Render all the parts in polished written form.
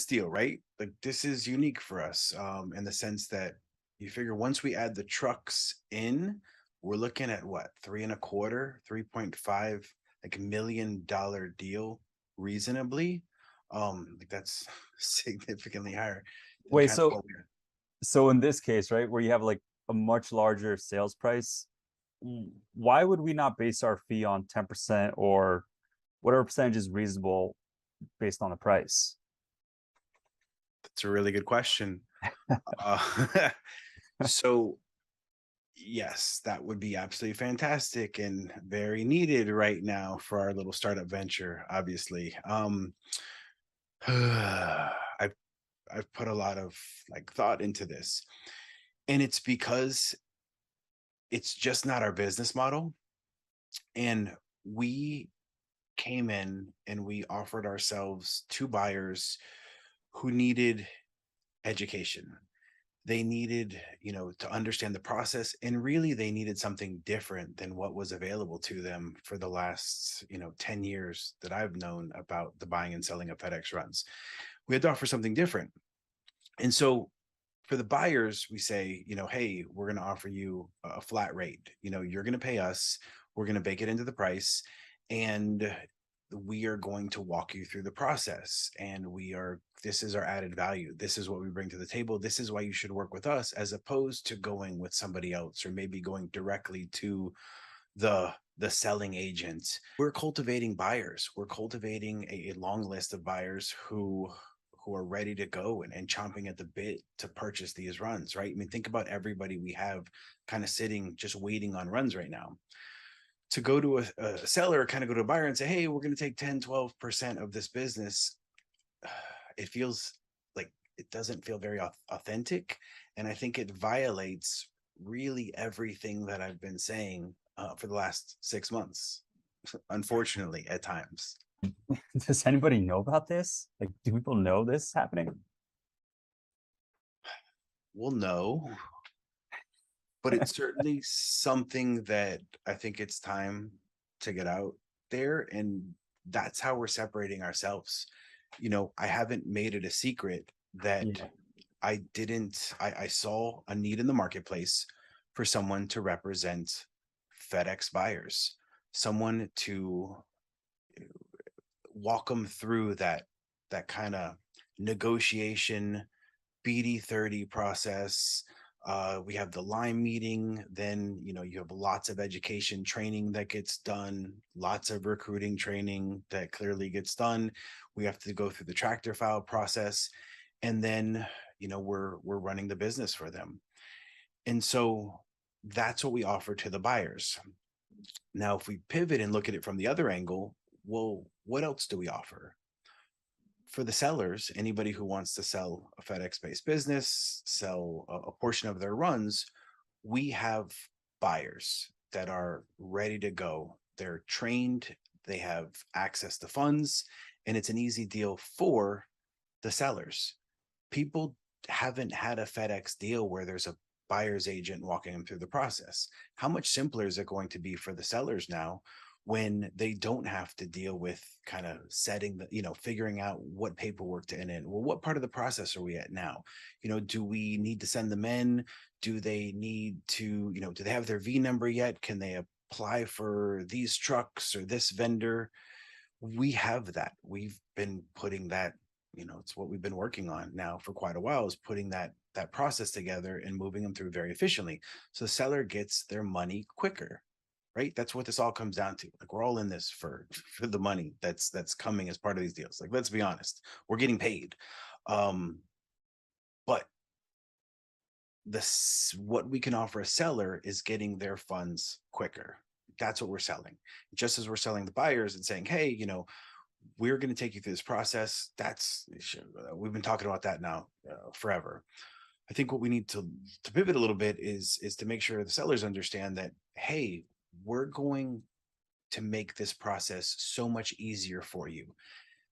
this deal, right? Like this is unique for us, in the sense that you figure once we add the trucks in, we're looking at what, three and a quarter, 3.5 like $1 million deal reasonably. Like that's significantly higher than Wait, kind of so what we're. so in this case, right, where you have like a much larger sales price, why would we not base our fee on 10% or whatever percentage is reasonable based on the price? That's a really good question. Uh, so yes, that would be absolutely fantastic and very needed right now for our little startup venture, obviously. I've I've put a lot of like thought into this, and it's because it's just not our business model. And we came in and we offered ourselves to buyers who needed education. They needed, to understand the process, and really they needed something different than what was available to them for the last, 10 years that I've known about the buying and selling of FedEx runs. We had to offer something different. And so for the buyers, we say, hey, we're going to offer you a flat rate. You're going to pay us, we're going to bake it into the price, and we are going to walk you through the process. And this is our added value. This is what we bring to the table. This is why you should work with us, as opposed to going with somebody else, or maybe going directly to the selling agent. We're cultivating buyers. We're cultivating a long list of buyers who are ready to go and chomping at the bit to purchase these runs, right? I mean, think about everybody we have kind of sitting just waiting on runs right now. To go to a seller, kind of go to a buyer and say, hey, we're going to take 10, 12% of this business. It feels like it doesn't feel very authentic. And I think it violates really everything that I've been saying for the last 6 months, unfortunately, at times. Does anybody know about this? Like, do people know this is happening? Well, no, but it's certainly something that I think it's time to get out there. And that's how we're separating ourselves. I haven't made it a secret that Yeah. I saw a need in the marketplace for someone to represent FedEx buyers, someone to walk them through that kind of negotiation BD30 process. We have the Lime meeting. Then, you have lots of education training that gets done, lots of recruiting training that clearly gets done. We have to go through the tractor file process. And then, we're running the business for them. And so that's what we offer to the buyers. Now, if we pivot and look at it from the other angle, well, what else do we offer? For the sellers, anybody who wants to sell a FedEx based business, sell a portion of their runs, we have buyers that are ready to go. They're trained, they have access to funds, and it's an easy deal for the sellers. People haven't had a FedEx deal where there's a buyer's agent walking them through the process. How much simpler is it going to be for the sellers now when they don't have to deal with kind of setting figuring out what paperwork to enter in? Well, what part of the process are we at now? Do we need to send them in? Do they need to, do they have their V number yet? Can they apply for these trucks or this vendor? We have that. We've been putting that, it's what we've been working on now for quite a while, is putting that process together and moving them through very efficiently. So the seller gets their money quicker, right? That's what this all comes down to. Like we're all in this for the money that's coming as part of these deals. Like, let's be honest, we're getting paid. But this, what we can offer a seller is getting their funds quicker. That's what we're selling. Just as we're selling the buyers and saying, hey, we're going to take you through this process. We've been talking about that now forever. I think what we need to pivot a little bit is to make sure the sellers understand that, hey, we're going to make this process so much easier for you.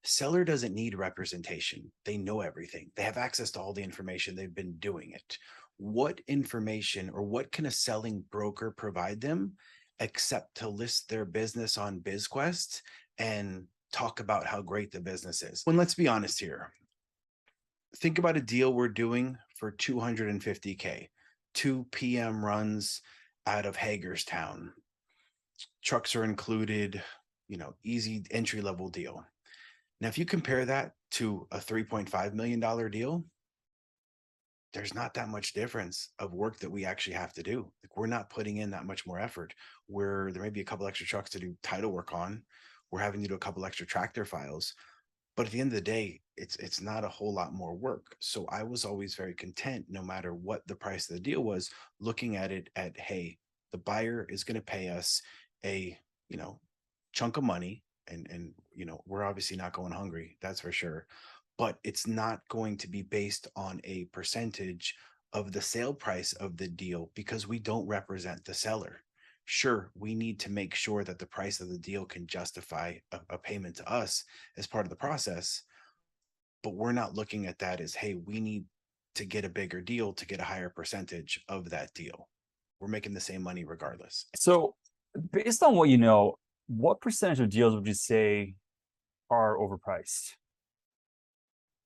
Seller doesn't need representation. They know everything. They have access to all the information. They've been doing it. What information or what can a selling broker provide them except to list their business on BizQuest and talk about how great the business is? And let's be honest here. think about a deal we're doing for 250K, 2 p.m. runs out of Hagerstown. Trucks are included, easy entry level deal. Now, if you compare that to a $3.5 million deal, there's not that much difference of work that we actually have to do. Like, we're not putting in that much more effort. Where there may be a couple extra trucks to do title work on. We're having to do a couple extra tractor files. But at the end of the day, it's not a whole lot more work. So I was always very content, no matter what the price of the deal was, looking at it at, hey, the buyer is going to pay us a, chunk of money. And we're obviously not going hungry, that's for sure. But it's not going to be based on a percentage of the sale price of the deal, because we don't represent the seller. Sure, we need to make sure that the price of the deal can justify a payment to us as part of the process. But we're not looking at that as, hey, we need to get a bigger deal to get a higher percentage of that deal. We're making the same money regardless. So based on what you know, what percentage of deals would you say are overpriced?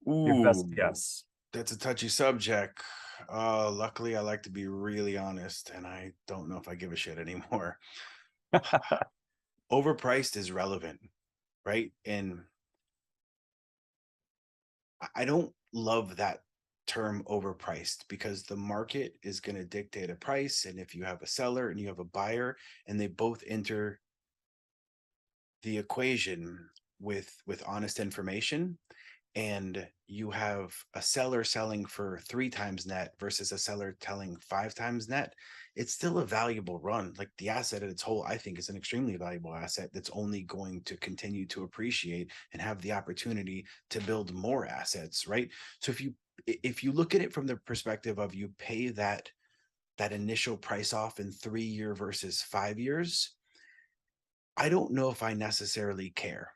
Your best Ooh, guess. that's a touchy subject. Luckily, I like to be really honest, and I don't know if I give a shit anymore. Overpriced is relevant, right? And I don't love that term overpriced, because the market is going to dictate a price. And if you have a seller and you have a buyer and they both enter the equation with honest information, and you have a seller selling for 3 times net versus a seller telling 5 times net, it's still a valuable run. Like, the asset at its whole, I think, is an extremely valuable asset that's only going to continue to appreciate and have the opportunity to build more assets, right? So if you look at it from the perspective of, you pay that initial price off in 3 year versus 5 years, I don't know if I necessarily care.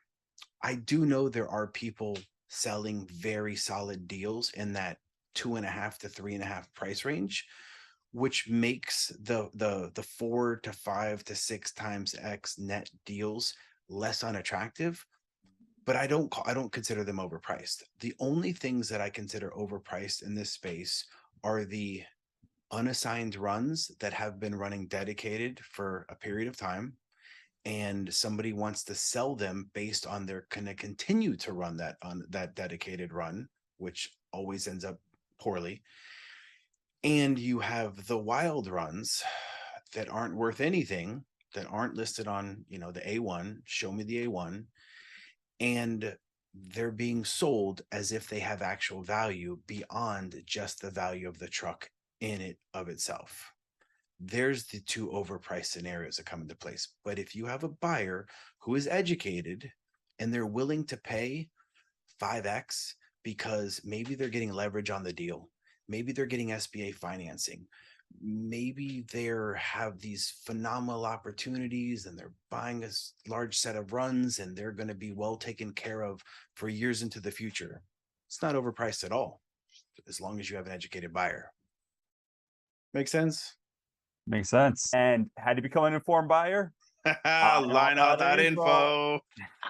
I do know there are people selling very solid deals in that 2.5 to 3.5 price range, which makes the 4 to 5 to 6 times X net deals less unattractive. But I don't consider them overpriced. The only things that I consider overpriced in this space are the unassigned runs that have been running dedicated for a period of time, and somebody wants to sell them based on they're going to continue to run that on that dedicated run, which always ends up poorly. And you have the wild runs that aren't worth anything, that aren't listed on, the A1, show me the A1, and they're being sold as if they have actual value beyond just the value of the truck in it of itself. There's the 2 overpriced scenarios that come into place. But if you have a buyer who is educated and they're willing to pay 5x, because maybe they're getting leverage on the deal, maybe they're getting SBA financing, maybe they have these phenomenal opportunities and they're buying a large set of runs and they're going to be well taken care of for years into the future, it's not overpriced at all, as long as you have an educated buyer. Make sense? Makes sense. And how to become an informed buyer? Linehaul.info.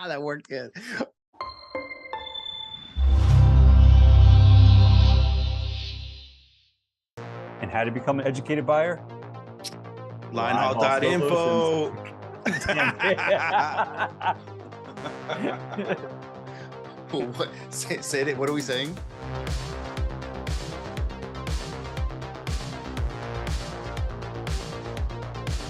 That worked good. And how to become an educated buyer? Linehaul.info. Say it. What are we saying?